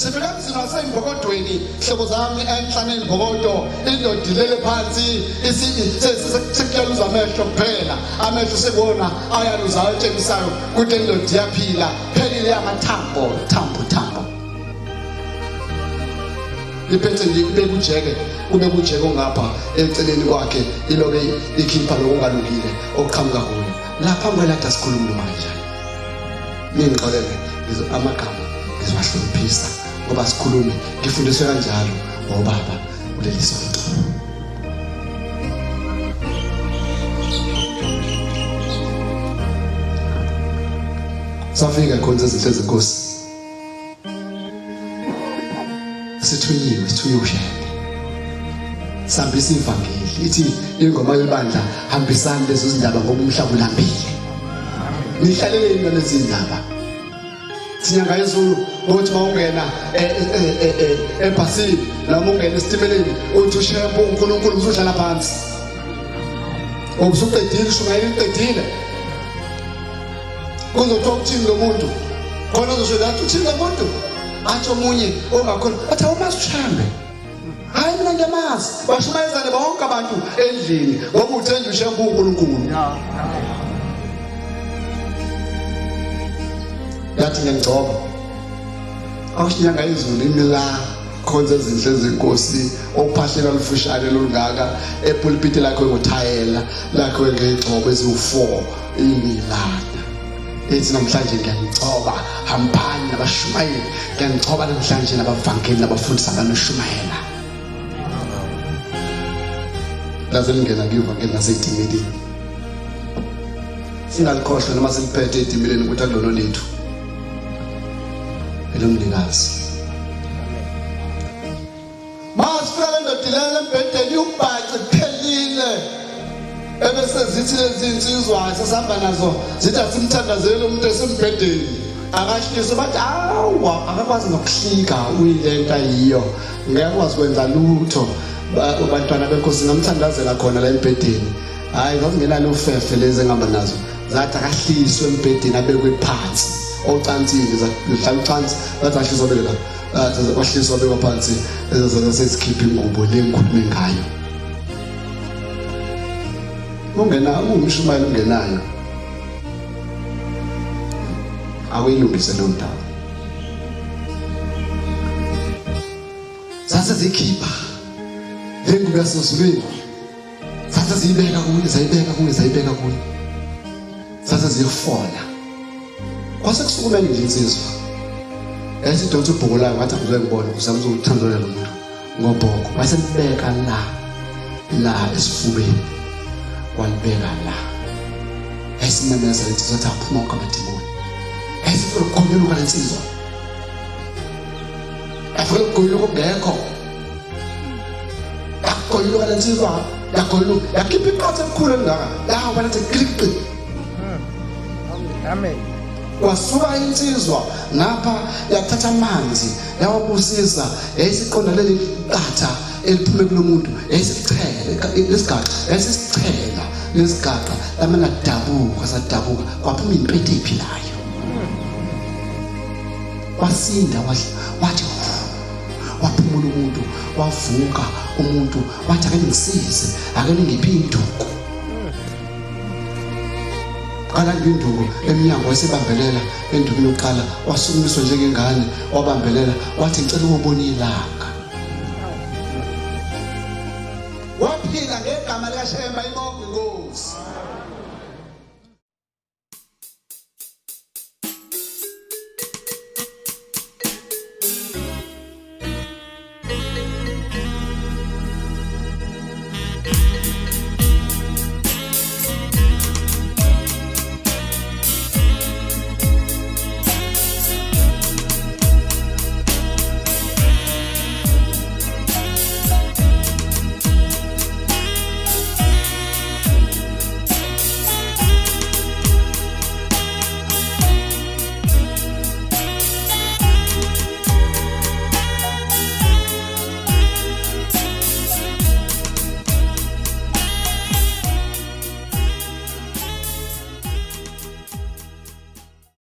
sifika emzini wasembhokodweni hlobo zami emhlaneni Ubhoko indodilele phansi sekuyaluza amehlo kuphela amehlo sekubona ayaluza ayetshengisayo ukuthi indoda iyaphila phelile amathambo thambo iphethe nje kube kujeke ongapha eceleni kwakhe ilobe ikhipha lokungalungile okuqhamuka kuyo lapha ngwelada sikhuluma manje ningixolele amagama ngizowahluphisa ngoba sikhulume ngifundiswe kanjalo ngobaba kuleli sonto. Safika khona izinto zenkosi sithunyiwe ushende sambisa ivangeli ithi ingoma yebandla hambisani lezo zindaba ngoba umhlaba ulambile nihlalele into lezi zindaba sinyanga yezulu ukuthi mawungena ebhasini noma ungena esitimeleni uthi ushempu uNkulunkulu uzohlala phansi ubusuqedile shumayela iqedile kuzothiwa ukuthini lo muntu khona uzosho athi uthini lo muntu athi omunye ongakhona athi awumazi ushambe hayi mina ngiyamazi bashumayezane bonke abantu endlini ngoba uthenje ushempu uNkulunkulu yathi ngiyangcoba awushinyanga izulu imila khonza izinhle zenkosi okuphahlela lufushane lolungaka epulpit lakho ngothayela lakho ngegcobo eziwu4 imilana ethi namhlanje ngiyangcoba hambani nabashumayeli ngiyangcoba namhlanje nabavangeli nabafundisa abanoshumayela laze lingena kuyivangeli nasetimeleni singalikhohlwa noma siliphethe etimeleni ukuthi akulono lethu elomnikazi masifela ndodilele embhedeni ubhace kuphelile ebese zithi lezi insizwa sesihamba nazo zithi asimthandazele umuntu esembhedeni akashise bathi awa akakwazi nokuhlika uyilento ayiyo ngiyakwazi kwenza lutho abantwana benkosi ngamthandazela khona la embhedeni hayi zazingenalo ufefe lezi engihamba nazo zathi akahliswe embhedeni abekwe phansi ocansini zahlala ucansi bathi ahliswa bela wahliswa bekwa phansi ezesezikhipha ingubo lengikhulume ngayo ungena umshumayeli ungenayo awuyilungise lo ndawo sase zikhipha lengubo yasozulweni sase ziyibeka kuye sase ziyofola kwase kusukumeni nje insizwa esidonsa Ubhoko la ngathi akuze ngibone uzama ukuthandana lo muntu ngobhoko base libeka la esifubeni walibeka la esimemeza lethi sothi aphuma kwamadimoni esifuna ukukhombela lensizwa afuna ukukhombela ngekho akhombela lensizwa yakhipha iqatha elikhulu engaka la wena ethi kliqi amen wasuka insizwa ngapha yathatha amanzi yawabusisa yayisiqonda leli qatha eliphume kulomuntu yayisichela lesigaqa lamana sadabuka kwaphuma impethu ephilayo wasinda wathi waphumula umuntu wavuka umuntu wathi ake ngisize ake ngiphi induku kana induku eminyango wayesebambelela endukini yokuqala wasukumiswa njengengane wabambelela wathi ngicela ukubona ilanga waphila ngegama likaShemba